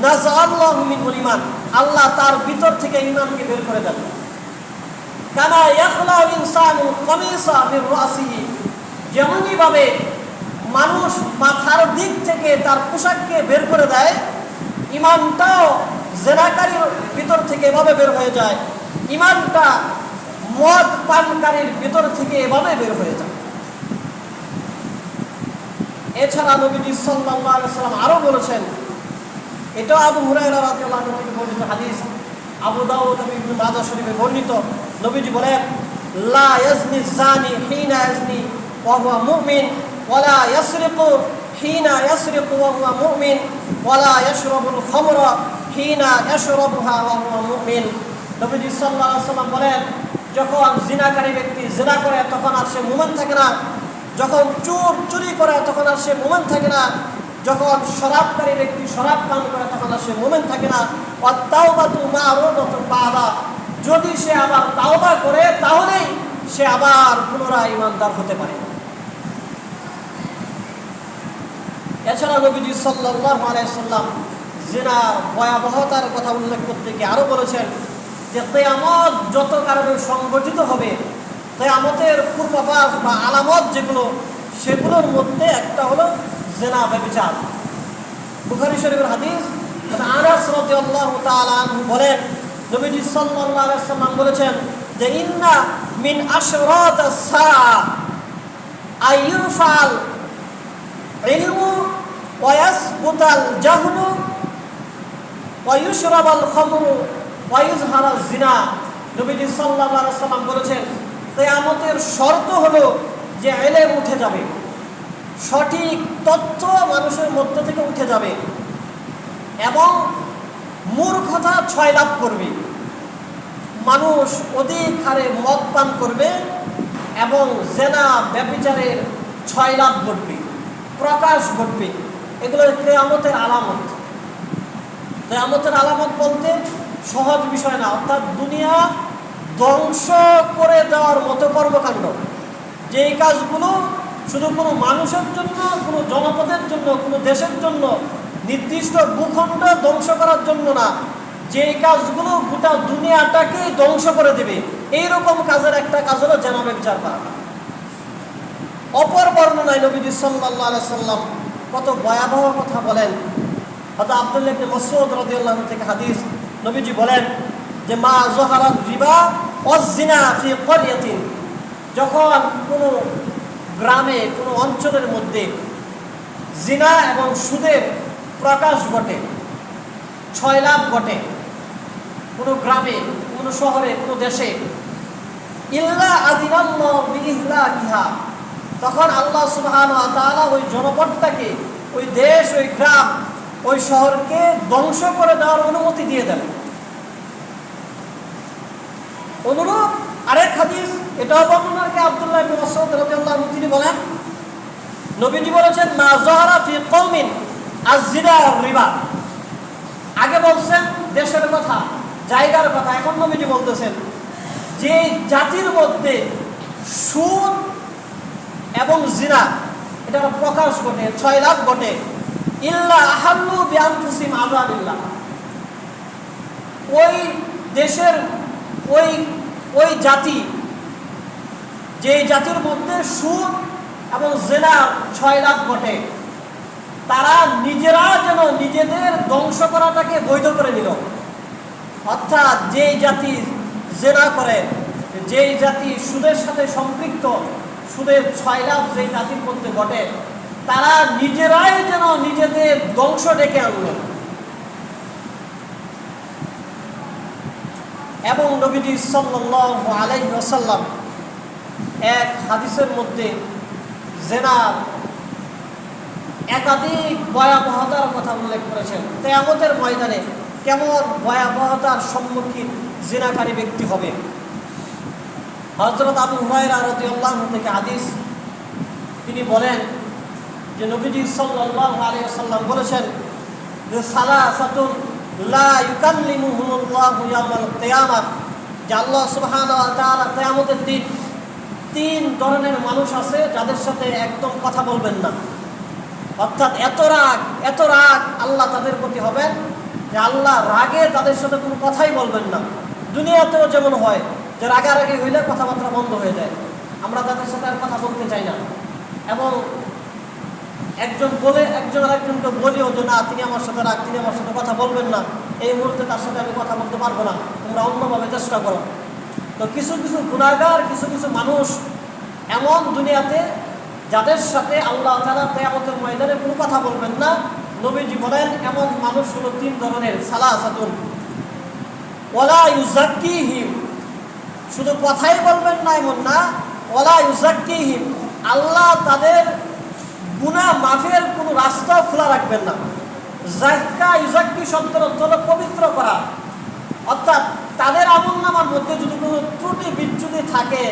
A: নাযাআল্লাহু মিনহুল ঈমান, আল্লাহ তার ভিতর থেকে ঈমানকে বের করে দেন। কামা ইয়াখলাউল ইনসানু কামিসা মির রাসিহি। যেমনই ভাবে মানুষ মাথার দিক থেকে তার পোশাককে বের করে দেয়, ঈমানটাও জিনাকারীর ভিতর থেকে এভাবে বের হয়ে যায়। ঈমানটা মদ পানকারীর ভিতর থেকে এভাবে বের হয়ে যায়। এছাড়া নবীজি সাল্লাল্লাহু আলাইহি ওয়াসাল্লাম আরো বলেছেন, এটা আবু হুরায়রা রাদিয়াল্লাহু আনহু থেকে বর্ণিত হাদিস, আবু দাউদ এবং ইবনে মাজাহ শরীফে বর্ণিত। নবীজি বলেন, লা ইয়াজনি জানি হিনা ইয়াজনি ওয়া হুয়া মুমিন ওয়া লা ইয়াসরিকু হিনা ইয়াসরিকু ওয়া হুয়া মুমিন ওয়া লা ইয়াশরাবুল খামরা হিনা ইয়াশরাবুহা ওয়া হুয়া মুমিন। নবীজি সাল্লাল্লাহু আলাইহি ওয়াসাল্লাম বলেন, যখন জিনাকারী ব্যক্তি জিনা করে তখন আর সে মুমিন থাকে না, যখন চোর চুরি করে তখন আর সে মুমিন থাকে না, যখন শরাবকারী ব্যক্তি শরাব পান করে তখন আর সে মুমিন থাকে না। ওয়াত-তাওবাতু মা'রুদাতুন বা'দা। যদি সে আবার তাওবা করে তাহলেই সে আবার পুনরায় ঈমানদার হতে পারে। এছাড়া নবীজি সাল্লাল্লাহু আলাইহি ওয়াসাল্লাম জিনার ভয়াবহতার কথা উল্লেখ করতে গিয়ে আরো বলেছেন যে কিয়ামত যত কারণে সংগঠিত হবে, কিয়ামতের পূর্বাভাস বা আলামত যেগুলো, সেগুলোর মধ্যে একটা হলো জিনা, ব্যভিচার। বুখারী শরীফের হাদিস, আনাস রাদিয়াল্লাহু তাআলা আনহু বলেন, নবীজি সাল্লাল্লাহু আলাইহি ওয়াসাল্লাম বলেছেন যে ইন্না মিন আশরাতাস সাআ আইয়ুরফাল ইলমু ওয়া ইয়াসবুতাল জাহলু ওয়া ইউশরাবাল খামরু ওয়া ইযহারাজ জিনা। নবীজি সাল্লাল্লাহু আলাইহি ওয়াসাল্লাম বলেছেন, কিয়ামতের শর্ত হলো যে ইলম উঠে যাবে, সঠিক তথ্য মানুষের মধ্য থেকে উঠে যাবে এবং মূর্খতা ছয়লাভ করবে। মানুষ অধিক হারে মদ পান করবে এবং জেনা ব্যভিচারের 6 লাভ ঘটবে, প্রকাশ ঘটবে। এগুলো কিয়ামতের আলামত। কিয়ামতের আলামত বলতে সহজ বিষয় না, অর্থাৎ দুনিয়া ধ্বংস করে দেওয়ার মতো কর্মকাণ্ড, যেই কাজগুলো শুধু কোনো মানুষের জন্য, কোনো জনপদের জন্য, কোনো দেশের জন্য, নির্দিষ্ট ভূখণ্ড ধ্বংস করার জন্য না, যেই কাজগুলো গোটা দুনিয়াটাকেই ধ্বংস করে দেবে, এইরকম কাজের একটা কাজ হলো জেনা ব্যভিচার করা। অপর বর্ণনায় নবীজি সাল্লাল্লাহু আলাইহি সাল্লাম কত ভয়াবহ কথা বলেন। হযরত আব্দুল্লাহ ইবনে মাসউদ রাদিয়াল্লাহু আনহু থেকে হাদিস, নবীজি বলেন যে মা যাহারাত রিবা ওয়াজ জিনা ফি ক্বরিয়াতিন, যখন কোনো গ্রামে, কোনো অঞ্চলের মধ্যে জিনা এবং সুদের প্রকাশ ঘটে, 6 লাভ ঘটে, কোনো গ্রামে, কোনো শহরে, কোনো দেশে, ইল্লা আযিনাল্লাহু বিইহলাকিহা, তখন আল্লাহ সুবহানাহু ওয়া তাআলা ওই জনপদটাকে, ওই দেশ, ওই গ্রাম, ওই শহরকে ধ্বংস করে দেওয়ার অনুমতি দিয়ে দেন। অনুরূপ আরেক হাদিস, এটাও বর্ণনা করে আব্দুল্লাহ ইবনে মাসউদ রাদিয়াল্লাহু আনহু, তিনি বলেন, নবীজি বলেছেন মা যাহারা ফি কওমিন আয-জিনা ওয়ার রিবা। আগে বলছেন দেশের কথা, জায়গার কথা, এখন নবীজি বলতেছেন যে জাতির মধ্যে সুদ এবং জিনা এটার প্রকাশ ঘটে, 6 লাভ ঘটে, ইল্লা আহাল্লু বিআনফুসিহিম আযাবিল্লাহ, ওই দেশের ওই জাতি, যে জাতির মধ্যে সুদ এবং জিনা 6 লাভ ঘটে, তারা নিজেরা যেন নিজেদের ধ্বংস করাটাকে বৈধ করে নিল। অর্থাৎ যেই জাতি জিনা করে, যেই জাতি সুদের সাথে সম্পৃক্ত, সুদের 6 লাভ যেই জাতির মধ্যে ঘটে, তারা নিজেরাই যেন নিজেদের ধ্বংস ডেকে আনল। এবং নবীজি সাল্লাল্লাহু আলাইহি ওয়াসাল্লাম এক হাদিসের মধ্যে জিনার একাধিক ভয়াবহতার কথা উল্লেখ করেছেন। কিয়ামতের ময়দানে কেমন ভয়াবহতার সম্মুখীন জিনাকারী ব্যক্তি হবে। হযরত আবু হুরায়রা রাদিয়াল্লাহু আনহু থেকে হাদিস, তিনি বলেন যে নবীজি সাল্লাল্লাহু আলাইহি ওয়াসাল্লাম বলেছেন যে সালাসাতুন লা ইউকাল্লিমুহুমুল্লাহু ইয়াওমাল কিয়ামাহ, যে আল্লাহ সুবহানাহু ওয়া তাআলা কিয়ামতের দিন 3 ধরনের মানুষ আছে যাদের সাথে একদম কথা বলবেন না। অর্থাৎ এত রাগ আল্লাহ তাদের প্রতি হবেন যে আল্লাহ রাগে তাদের সাথে কোনো কথাই বলবেন না। দুনিয়াতেও যেমন হয় যে রাগারাগি হইলে কথাবার্তা বন্ধ হয়ে যায়, আমরা তাদের সাথে আর কথা বলতে চাই না, এবং একজন আরেকজনকে বলিও যে না, তিনি আমার সাথে রাগ, তিনি আমার সাথে কথা বলবেন না, এই মুহূর্তে তার সাথে আমি কথা বলতে পারবো না, তোমরা অন্যভাবে চেষ্টা করো। তো কিছু গুনাহগার, কিছু মানুষ এমন দুনিয়াতে যাদের সাথে আল্লাহ তাআলা কিয়ামতের ময়দানে কোনো কথা বলবেন না। নবীজি বলেন এমন মানুষ হলো 3 ধরনের, সালাসাতুন ওয়ালা ইউযাক্কিহিম, শুধু কথাই বলবেন না এমন না, ওয়ালা ইউযাক্কিহিম, আল্লাহ তাদের গুনাহ মাফের কোনো রাস্তাও খোলা রাখবেন না। যাক্কা ইউযাক্কি শব্দের অর্থ হলো পবিত্র করা, অর্থাৎ তাদের আমলনামার মধ্যে যদি কোনো ত্রুটি বিচ্যুতি থাকে,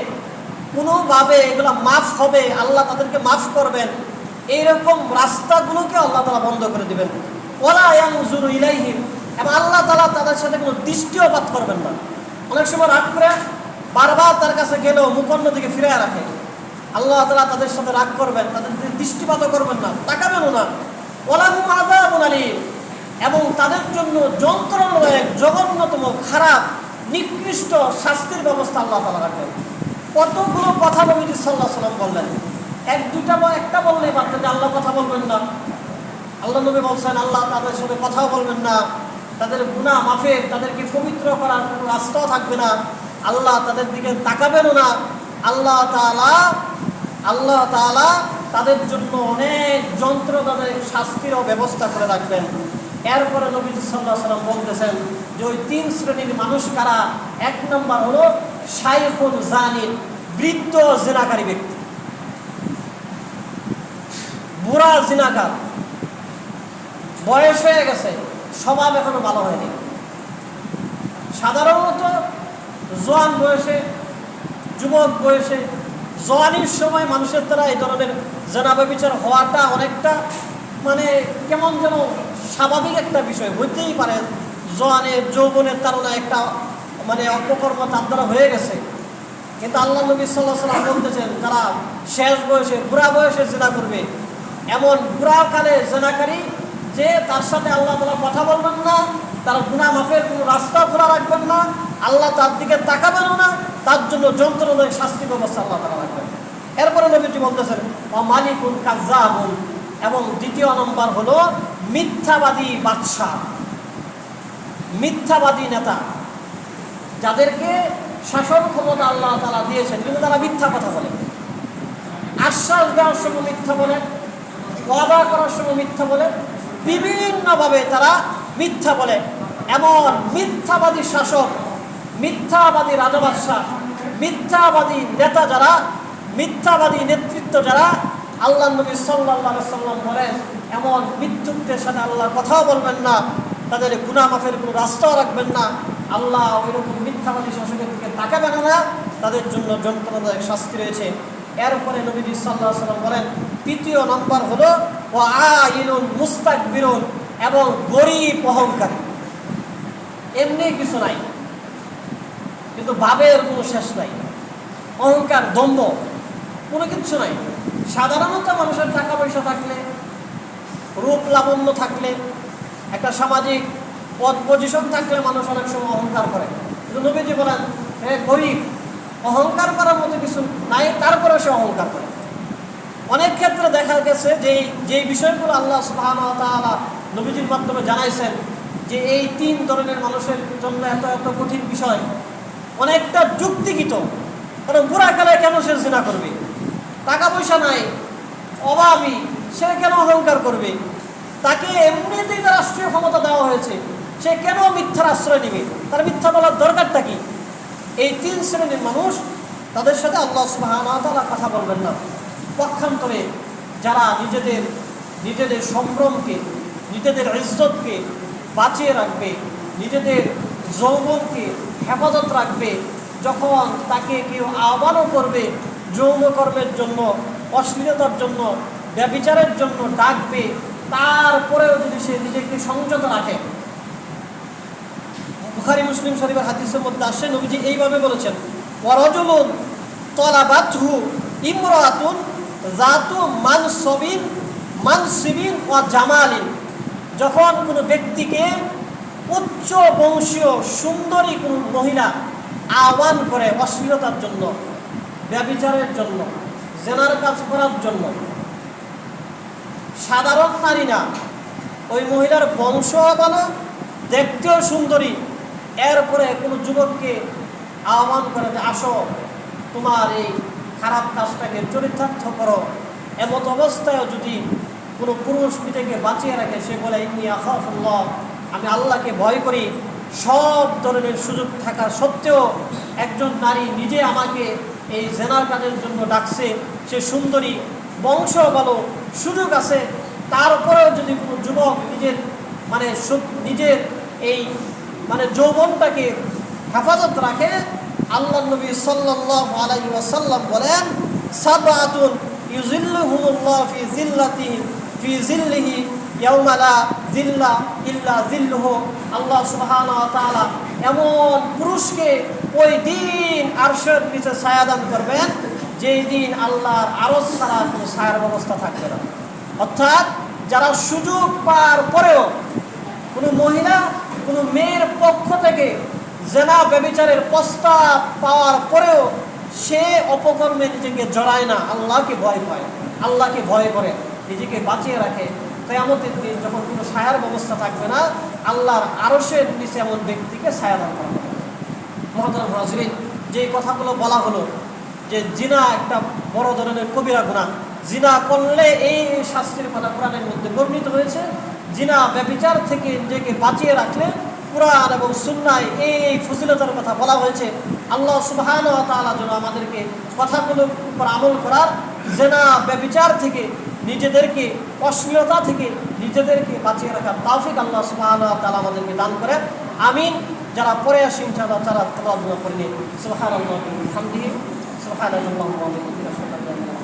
A: কোনোভাবে এগুলো মাফ হবে, আল্লাহ তাদেরকে মাফ করবেন, এইরকম রাস্তাগুলোকে আল্লাহ তাআলা বন্ধ করে দিবেন। ওয়ালা ইয়ানজুরু ইলাইহিম, এবং আল্লাহ তাআলা তাদের সাথে কোনো দৃষ্টিপাত করবেন না। অনেক সময় রাগ করে বারবার তার কাছে গেলেও মুখ অন্য দিকে ফিরে রাখে, আল্লাহ তাআলা তাদের সাথে রাগ করবেন, তাদের দৃষ্টিপাতও করবেন না, তাকাবেনও না। ওয়ালাহুম আযাবুন আলীম, এবং তাদের জন্য যন্ত্রণাদায়ক, জঘন্যতম, খারাপ, নিকৃষ্ট শাস্তির ব্যবস্থা আল্লাহ তাআলা রাখবেন। কতগুলো কথা নবীজি সাল্লাল্লাহু আলাইহি ওয়াসাল্লাম বললেন, একটা বললেই পারতেন যে আল্লাহ কথা বলবেন না। আল্লাহ নবী বলছেন আল্লাহ তাদের সাথে কথাও বলবেন না, তাদের গুনাহ মাফের, তাদেরকে পবিত্র করার কোনো রাস্তাও থাকবে না, আল্লাহ তাদের দিকে তাকাবেনও না। আল্লাহ তাআলা তাদের জন্য অনেক যন্ত্রণাদায়ক শাস্তিরও ব্যবস্থা করে রাখবেন। এরপরে নবীজি সাল্লাল্লাহু আলাইহি ওয়াসাল্লাম বলতেছেন যে ওই 3 শ্রেণীর মানুষ কারা। 1 নম্বর হলো শাইখুন জানিন, বৃদ্ধ জিনাকারী ব্যক্তি, বুড়া জিনাকার, বয়স হয়ে গেছে, স্বভাব এখনো ভালো হয়নি। সাধারণত জোয়ান বয়সে, যুবক বয়সে জওয়ানির সময় মানুষের দ্বারা এই ধরনের জেনা ব্যভিচার হওয়াটা অনেকটা মানে কেমন যেন স্বাভাবিক একটা বিষয়, হইতেই পারে। জওয়ানের যৌবনের তারা একটা মানে অপকর্ম তার দ্বারা হয়ে গেছে। কিন্তু আল্লাহ নবী সাল্লাল্লাহু আলাইহি ওয়াসাল্লাম বলতেছেন, যারা শেষ বয়সে বুড়া বয়সে জেনা করবে, এমন বুড়া কালে জেনাকারী যে তার সাথে আল্লাহ তাআলা কথা বলবেন না, তার গুনাহ মাফের কোনো রাস্তা খোলা রাখবেন না, আল্লাহ তার দিকে তাকাবেনও না, তার জন্য যন্ত্রণাদায়ক শাস্তি ব্যবস্থা আল্লাহ তাআলা রাখবেন। এরপরে নবীজি বলতেছেন মালিকুন কাজ্জাবুন, এবং দ্বিতীয় নম্বর হলো মিথ্যাবাদী বাদশাহ, মিথ্যাবাদী নেতা, যাদেরকে শাসন ক্ষমতা আল্লাহ তাআলা দিয়েছেন কিন্তু তারা মিথ্যা কথা বলে, আশ্বাস দেওয়ার সময় মিথ্যা বলে, ওয়াদা করার সময় মিথ্যা বলে, বিভিন্নভাবে তারা মিথ্যা বলে। এমন মিথ্যাবাদী শাসক, মিথ্যাবাদী রাজবাদশাহ, মিথ্যাবাদী নেতা যারা, মিথ্যাবাদী নেতৃত্ব যারা, আল্লাহ নবী সাল্লাল্লাহু আলাইহি ওয়াসাল্লাম বলেন এমন মিথ্যুকদের সাথে আল্লাহ কথাও বলবেন না, তাদের গুনাহ মাফের কোনো রাস্তাও রাখবেন না। আল্লাহ ওইরকম মিথ্যাবাদী শাসকের দিকে তাকাবেন না, তাদের জন্য যন্ত্রণাদায়ক শাস্তি রয়েছে। এরপরে নবীজি সাল্লাল্লাহু আলাইহি ওয়াসাল্লাম বলেন তৃতীয় নম্বর হলো ওয়া আইনুন মুস্তাকবিরুন, এবং গরীব অহংকারী। এমনি কিছু নাই কিন্তু ভাবের কোনো শেষ নাই, অহংকার দম্ভ কোনো কিছু নাই। সাধারণত মানুষের টাকা পয়সা থাকলে, রূপ লাবণ্য থাকলে, একটা সামাজিক পদ পজিশন থাকলে মানুষ অনেক সময় অহংকার করে। কিন্তু নবীজি বলেন গরিব, অহংকার করার মতো কিছু নাই, তারপরেও সে অহংকার করে। অনেক ক্ষেত্রে দেখা গেছে যেই বিষয়গুলো আল্লাহ সুবহানাহু ওয়া তাআলা নবীজির মাধ্যমে জানাইছেন যে এই তিন ধরনের মানুষের জন্য এত এত কঠিন বিষয়, অনেকটা যুক্তিগত। কারণ বুড়াকালে কেন সে জিনা করবে? টাকা পয়সা নাই, অভাবী, সে কেন অহংকার করবে? তাকে এমনিতেই তার রাষ্ট্রীয় ক্ষমতা দেওয়া হয়েছে, সে কেন মিথ্যার আশ্রয় নেবে? তার মিথ্যা বলার দরকারটা কি? এই তিন শ্রেণীর মানুষ, তাদের সাথে আল্লাহ সুবহানাহু ওয়া তাআলা কথা বলবেন না। পক্ষান্তরে যারা নিজেদের সম্ভ্রমকে, নিজেদের ইজ্জতকে বাঁচিয়ে রাখবে, নিজেদের যৌবনকে হেফাজত রাখবে, যখন তাকে কেউ আহ্বানও করবে যৌনকর্মের জন্য, অশ্লীলতার জন্য, ব্যভিচারের জন্য ডাকবে, তারপরেও যদি সে নিজেকে সংযত রাখে। বুখারী মুসলিম শরীফের হাদিসের মধ্যে আসে, নবীজি এইভাবে বলেছেন ওয়ারাজুলুন তালাবাতহু ইমরাতুন যাতু মানসিবিন ওয়া জামালিন, যখন কোনো ব্যক্তিকে উচ্চ বংশীয় সুন্দরী কোনো মহিলা আহ্বান করে অশ্লীলতার জন্য, ব্যভিচারের জন্য, জেনার কাজ করার জন্য, সাধারণ নারী না, ওই মহিলার বংশ ভালো, দেখতেও সুন্দরী, এরপরে কোনো যুবককে আহ্বান করে যে আসো তোমার এই খারাপ কাজটাকে চরিতার্থ করো, এমত অবস্থায়ও যদি কোনো পুরুষ নিজেকে বাঁচিয়ে রাখে, সে বলে ইন্নী আখাফুল্লাহ, আমি আল্লাহকে ভয় করি। সব ধরনের সুযোগ থাকা সত্ত্বেও একজন নারী নিজে আমাকে এই জেনার কাজের জন্য ডাকছে, সে সুন্দরী, বংশ ভালো, সুযোগ আছে, তারপরেও যদি কোনো যুবক নিজের এই যৌবনটাকে হেফাজত রাখে, আল্লাহ নবী সাল্লাল্লাহু আলাইহি ওয়াসাল্লাম বলেন সাবআতুন ইউযিল্লুহুমুল্লাহু ফি জিল্লিহি ইয়াওমা লা জিল্লা ইল্লা জিল্লুহু। আল্লাহ সুবহানাহু ওয়া তাআলা এমন পুরুষকে ওই দিন আরশের নিচে ছায়া দান করবেন যেই দিন আল্লাহর আরশ ছাড়া কোনো ছায়ার ব্যবস্থা থাকবে না। অর্থাৎ যারা সুযোগ পাওয়ার পরেও, কোনো মহিলা কোনো মেয়ের পক্ষ থেকে জেনা ব্যভিচারের প্রস্তাব পাওয়ার পরেও সে অপকর্মে নিজেকে জড়ায় না, আল্লাহকে ভয় পায়, আল্লাহকে ভয় করে, নিজেকে বাঁচিয়ে রাখে, কিয়ামতের দিন যখন কোনো ছায়ার ব্যবস্থা থাকবে না, আল্লাহর আরশের নিচে এমন ব্যক্তিকে ছায়া দান করা হবে। মুহতারাম হাজিরিন, যে কথাগুলো বলা হলো যে জিনা একটা বড় ধরনের কবিরা গুনাহ, জিনা করলে এই শাস্তির কথা কোরআনের মধ্যে বর্ণিত হয়েছে। জিনা ব্যভিচার থেকে নিজেকে বাঁচিয়ে রাখলে কুরআন এবং সুন্নায় এই ফজিলতের কথা বলা হয়েছে। আল্লাহ সুবহানাহু ওয়া তাআলা যেন আমাদেরকে কথাগুলোর উপর আমল করার, জিনা ব্যভিচার থেকে নিজেদেরকে, অশ্লীলতা থেকে নিজেদেরকে বাঁচিয়ে রাখার তৌফিক আল্লাহ সুবহানাহু ওয়া তাআলা আমাদেরকে দান করেন। আমিন। যারা পরে আসি ইনশাআল্লাহ তারা দোয়া করে নিন। সুবহানাল্লাহি ওয়া বিহামদিহি। সুবহানাল্লাহি ওয়া বিহামদিহি আশহাদু আল্লা ইলাহা ইল্লাল্লাহ